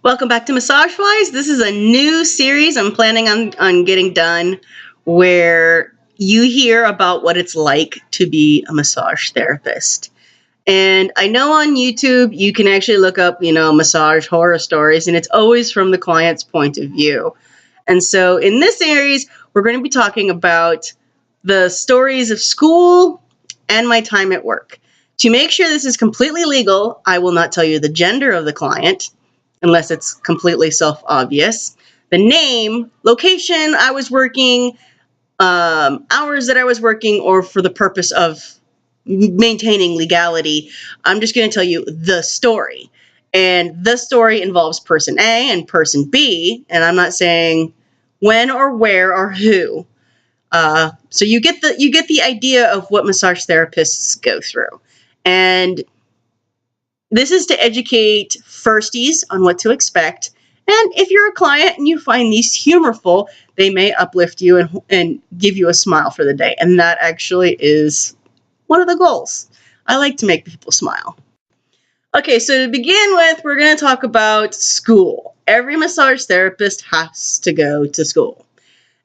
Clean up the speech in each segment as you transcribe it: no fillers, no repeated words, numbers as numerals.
Welcome back to Massage Wise. This is a new series I'm planning on getting done where you hear about what it's like to be a massage therapist. And I know on YouTube you can actually look up, massage horror stories, and it's always from the client's point of view. And so in this series, we're going to be talking about the stories of school and my time at work. To make sure this is completely legal, I will not tell you the gender of the client, unless it's completely self-obvious, the name, location I was working, hours that I was working, or for the purpose of maintaining legality, I'm just going to tell you the story. And the story involves person A and person B, and I'm not saying when or where or who. So you get the idea of what massage therapists go through. And this is to educate firsties on what to expect. And if you're a client and you find these humorful, they may uplift you and give you a smile for the day. And that actually is one of the goals. I like to make people smile. Okay, so to begin with, we're going to talk about school. Every massage therapist has to go to school.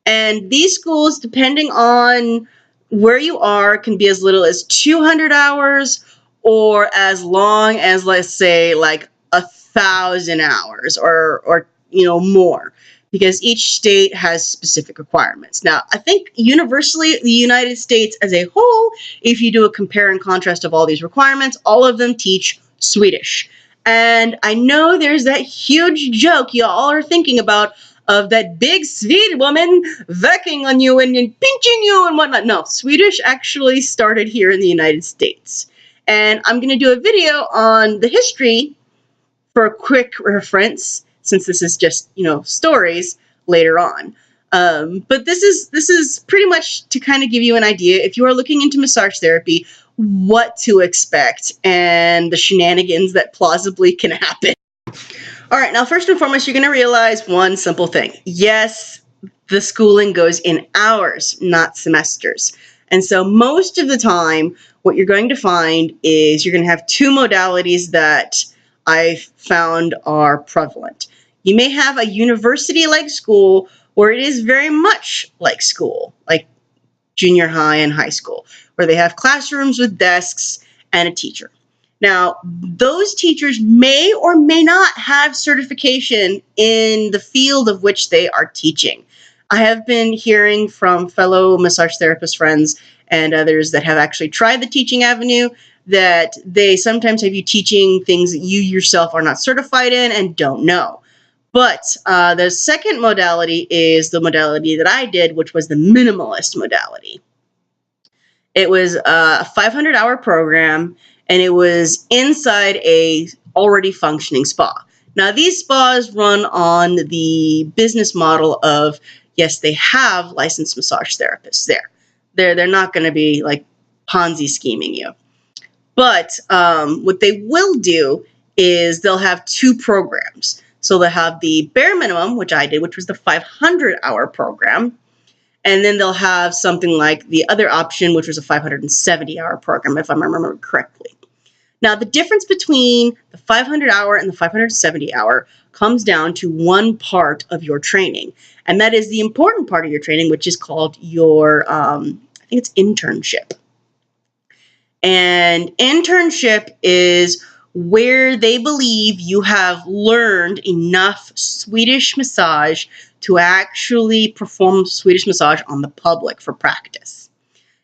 And these schools, depending on where you are, can be as little as 200 hours or as long as, let's say, like 1,000 hours or more, because each state has specific requirements. Now, I think universally, the United States as a whole, if you do a compare and contrast of all these requirements, all of them teach Swedish. And I know there's that huge joke y'all are thinking about of that big Swede woman vecking on you and pinching you and whatnot. No, Swedish actually started here in the United States. And I'm going to do a video on the history for a quick reference, since this is just, stories later on. But this is pretty much to kind of give you an idea, if you are looking into massage therapy, what to expect and the shenanigans that plausibly can happen. All right, now first and foremost, you're going to realize one simple thing. Yes, the schooling goes in hours, not semesters. And so most of the time, what you're going to find is you're going to have two modalities that I've found are prevalent. You may have a university-like school where it is very much like school, like junior high and high school, where they have classrooms with desks and a teacher. Now, those teachers may or may not have certification in the field of which they are teaching. I have been hearing from fellow massage therapist friends and others that have actually tried the teaching avenue that they sometimes have you teaching things that you yourself are not certified in and don't know. But the second modality is the modality that I did, which was the minimalist modality. It was a 500-hour program, and it was inside a already functioning spa. Now, these spas run on the business model of, yes, they have licensed massage therapists there. They're not going to be like Ponzi scheming you. But what they will do is they'll have two programs. So they'll have the bare minimum, which I did, which was the 500-hour program. And then they'll have something like the other option, which was a 570-hour program, if I remember correctly. Now, the difference between the 500-hour and the 570-hour comes down to one part of your training. And that is the important part of your training, which is called your, I think it's internship. And internship is where they believe you have learned enough Swedish massage to actually perform Swedish massage on the public for practice.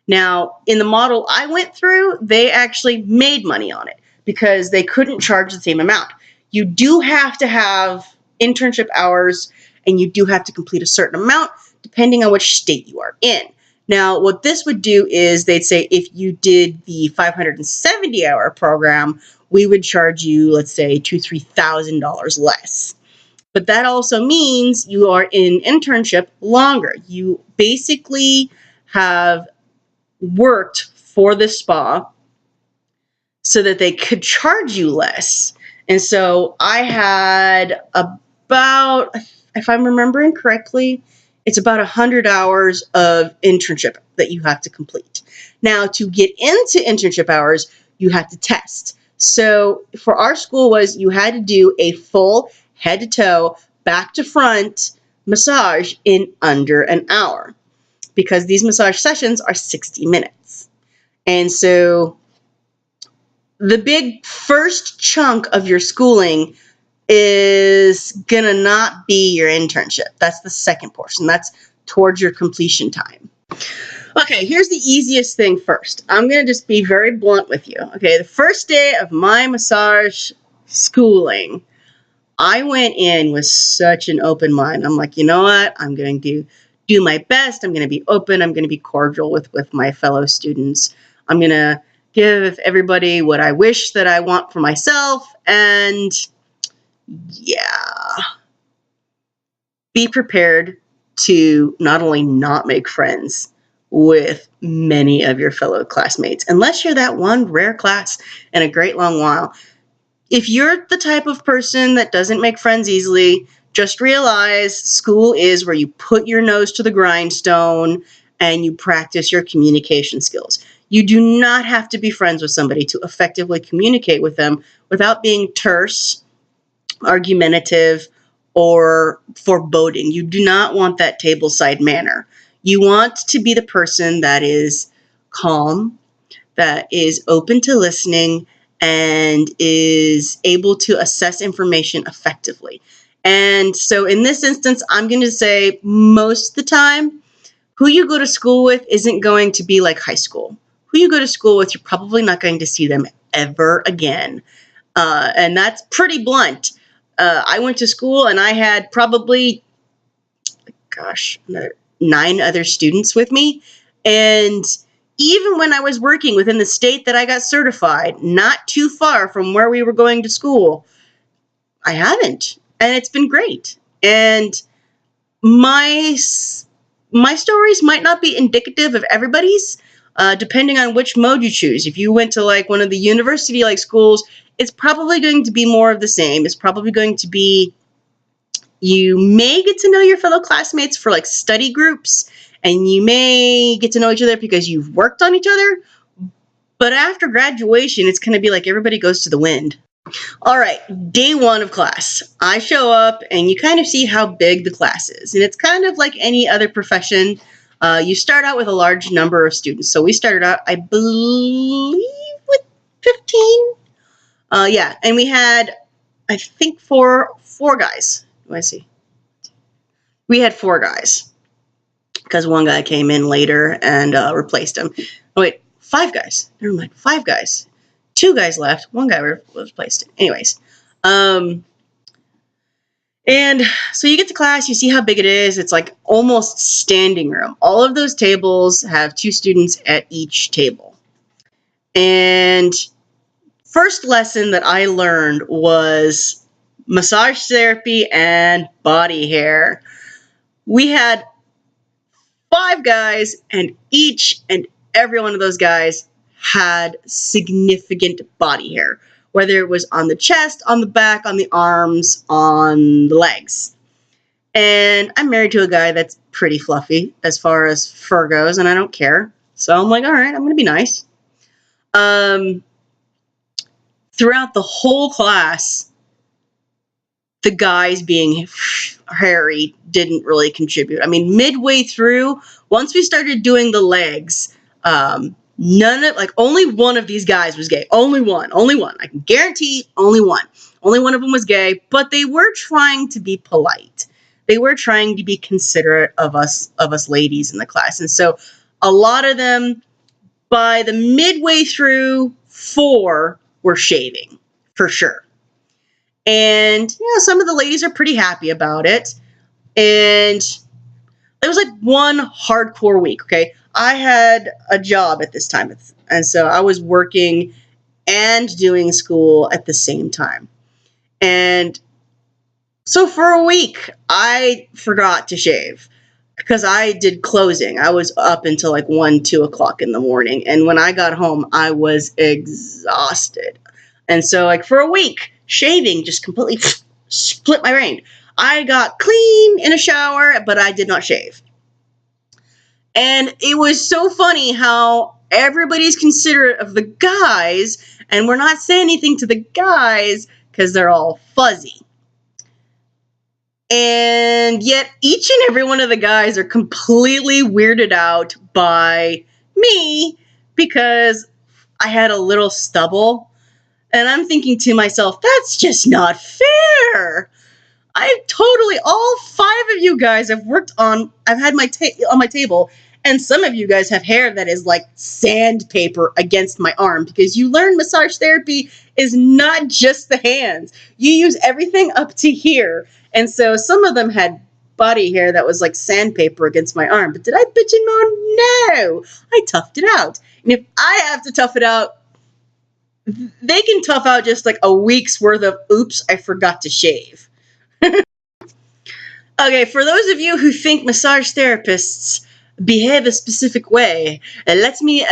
Now, in the model I went through, they actually made money on it because they couldn't charge the same amount. You do have to have internship hours, and you do have to complete a certain amount depending on which state you are in. Now, what this would do is they'd say if you did the 570-hour program, we would charge you, let's say, $2,000 to $3,000 less. But that also means you are in internship longer. You basically have worked for the spa so that they could charge you less. And so I had about, if I'm remembering correctly, it's about 100 hours of internship that you have to complete. Now, to get into internship hours, you have to test. So for our school was you had to do a full head to toe, back to front massage in under an hour, because these massage sessions are 60 minutes. And so the big first chunk of your schooling is gonna not be your internship. That's the second portion. That's towards your completion time. Okay, here's the easiest thing first. I'm gonna just be very blunt with you. Okay, the first day of my massage schooling, I went in with such an open mind. I'm like, you know what? I'm going to do my best. I'm going to be open. I'm going to be cordial with my fellow students. I'm going to give everybody what I wish that I want for myself. And yeah, be prepared to not only not make friends with many of your fellow classmates, unless you're that one rare class in a great long while. If you're the type of person that doesn't make friends easily, just realize school is where you put your nose to the grindstone and you practice your communication skills. You do not have to be friends with somebody to effectively communicate with them without being terse, argumentative, or foreboding. You do not want that tableside manner. You want to be the person that is calm, that is open to listening, and is able to assess information effectively. And so in this instance, I'm going to say most of the time, who you go to school with isn't going to be like high school. Who you go to school with, you're probably not going to see them ever again. And that's pretty blunt. I went to school and I had probably, 9 other students with me. And even when I was working within the state that I got certified, not too far from where we were going to school, I haven't. And it's been great. And my stories might not be indicative of everybody's, depending on which mode you choose. If you went to like one of the university-like schools, it's probably going to be more of the same. It's probably going to be, you may get to know your fellow classmates for like study groups, and you may get to know each other because you've worked on each other. But after graduation, it's going to be like everybody goes to the wind. All right, day 1 of class. I show up and you kind of see how big the class is. And it's kind of like any other profession. You start out with a large number of students. So we started out, I believe, with 15. Yeah, and we had, I think, four guys. Let me see. We had 4 guys because one guy came in later and replaced him. Oh, wait, 5 guys. Never mind, 5 guys. 2 guys left. 1 guy replaced him. Anyways, and so you get to class, you see how big it is. It's like almost standing room. All of those tables have 2 students at each table. And first lesson that I learned was massage therapy and body hair. We had 5 guys, and each and every one of those guys had significant body hair, whether it was on the chest, on the back, on the arms, on the legs. And I'm married to a guy that's pretty fluffy as far as fur goes, and I don't care. So I'm like, all right, I'm going to be nice. Throughout the whole class, the guys being hairy didn't really contribute. I mean, midway through, once we started doing the legs, only one of these guys was gay. Only one. I can guarantee only one. Only one of them was gay, but they were trying to be polite. They were trying to be considerate of us ladies in the class. And so a lot of them, by the midway through 4, were shaving, for sure. And, some of the ladies are pretty happy about it. And it was like one hardcore week, okay? I had a job at this time, and so I was working and doing school at the same time. And so for a week, I forgot to shave because I did closing. I was up until like 1, 2 o'clock in the morning. And when I got home, I was exhausted. And so like for a week, shaving just completely split my brain. I got clean in a shower, but I did not shave. And it was so funny how everybody's considerate of the guys, and we're not saying anything to the guys because they're all fuzzy. And yet each and every one of the guys are completely weirded out by me because I had a little stubble. And I'm thinking to myself, that's just not fair. All 5 of you guys have worked on, I've had on my table, and some of you guys have hair that is like sandpaper against my arm because you learn massage therapy is not just the hands. You use everything up to here. And so some of them had body hair that was like sandpaper against my arm. But did I bitch and moan? No. I toughed it out. And if I have to tough it out, they can tough out just like a week's worth of oops, I forgot to shave. Okay, for those of you who think massage therapists behave a specific way, let me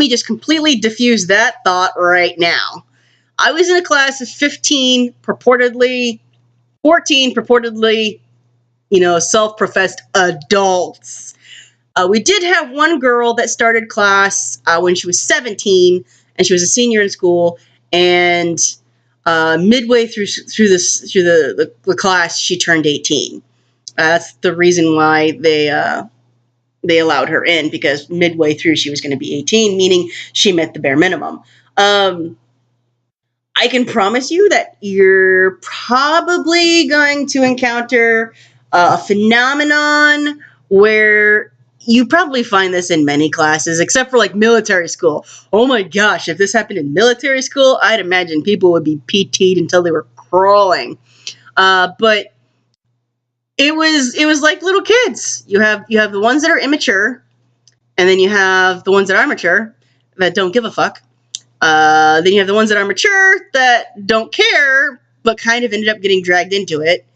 just completely diffuse that thought right now. I was in a class of 14 purportedly, self-professed adults. We did have one girl that started class when she was 17, and she was a senior in school, and midway through the class, she turned 18. That's the reason why they allowed her in, because midway through she was going to be 18, meaning she met the bare minimum. I can promise you that you're probably going to encounter a phenomenon where you probably find this in many classes, except for like military school. Oh my gosh, if this happened in military school, I'd imagine people would be PT'd until they were crawling. But it was like little kids. You have the ones that are immature, and then you have the ones that are mature that don't give a fuck. Then you have the ones that are mature that don't care, but kind of ended up getting dragged into it.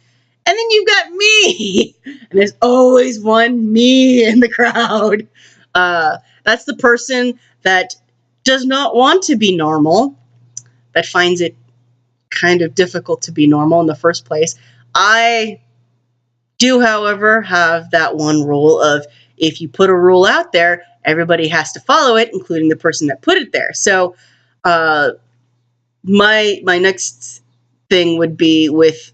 And then you've got me, and there's always one me in the crowd. That's the person that does not want to be normal, that finds it kind of difficult to be normal in the first place. I do, however, have that one rule of if you put a rule out there, everybody has to follow it, including the person that put it there. So my next thing would be with,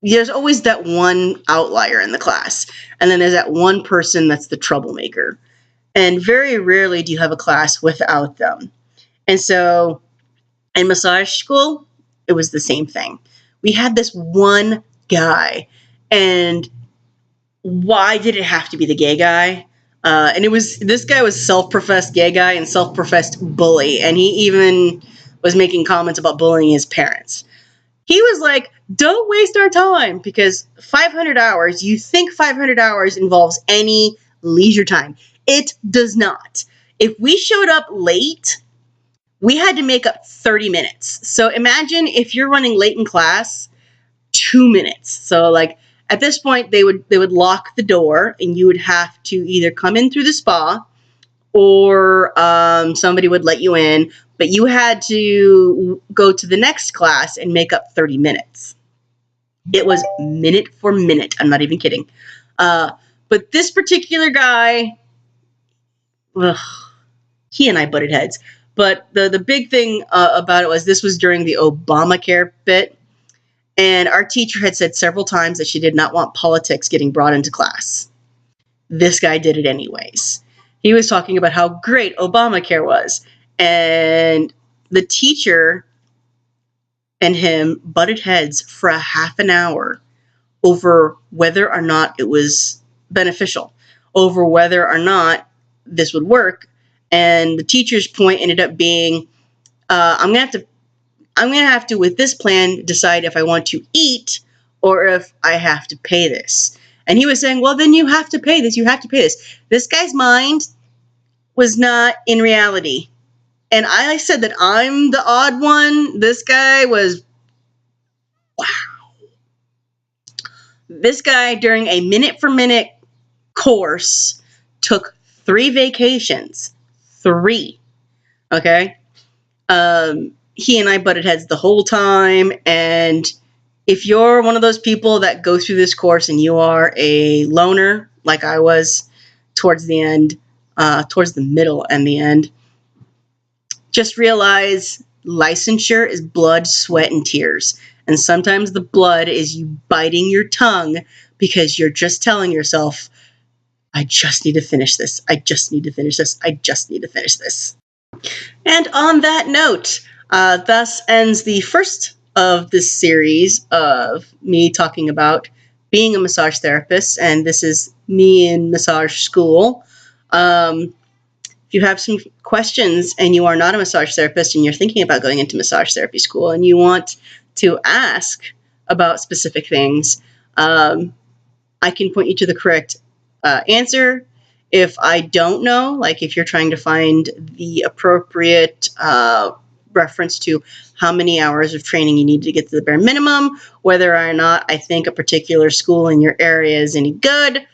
there's always that one outlier in the class, and then there's that one person that's the troublemaker. And very rarely do you have a class without them. And so in massage school, it was the same thing. We had this one guy, and why did it have to be the gay guy? And this guy was self-professed gay guy and self-professed bully, and he even was making comments about bullying his parents. He was like, don't waste our time, because 500 hours, you think 500 hours involves any leisure time. It does not. If we showed up late, we had to make up 30 minutes. So imagine if you're running late in class, 2 minutes. So like at this point, they would lock the door, and you would have to either come in through the spa, or somebody would let you in, but you had to go to the next class and make up 30 minutes. It was minute for minute. I'm not even kidding. But this particular guy, he and I butted heads. But the big thing about it was this was during the Obamacare bit. And our teacher had said several times that she did not want politics getting brought into class. This guy did it anyways. He was talking about how great Obamacare was. And the teacher and him butted heads for a half an hour over whether or not it was beneficial, over whether or not this would work. And the teacher's point ended up being, I'm going to have to, with this plan, decide if I want to eat or if I have to pay this. And he was saying, well, then you have to pay this. You have to pay this. This guy's mind was not in reality. And I said that I'm the odd one. This guy was, wow. This guy, during a minute-for-minute course, took 3 vacations. 3. Okay? He and I butted heads the whole time, and if you're one of those people that go through this course and you are a loner, like I was towards the end, towards the middle and the end, just realize licensure is blood, sweat, and tears. And sometimes the blood is you biting your tongue because you're just telling yourself, I just need to finish this. I just need to finish this. I just need to finish this. And on that note, thus ends the first of this series of me talking about being a massage therapist. And this is me in massage school. If you have some questions and you are not a massage therapist and you're thinking about going into massage therapy school and you want to ask about specific things, I can point you to the correct answer. If I don't know, like if you're trying to find the appropriate reference to how many hours of training you need to get to the bare minimum, whether or not I think a particular school in your area is any good,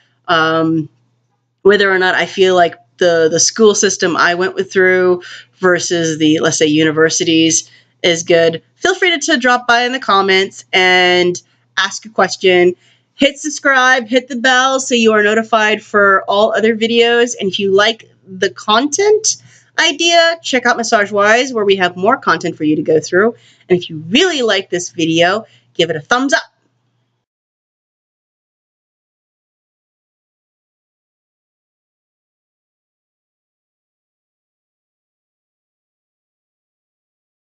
whether or not I feel like the school system I went through versus the, let's say, universities is good, feel free to drop by in the comments and ask a question. Hit subscribe, hit the bell so you are notified for all other videos. And if you like the content idea, check out MassageWise, where we have more content for you to go through. And if you really like this video, give it a thumbs up.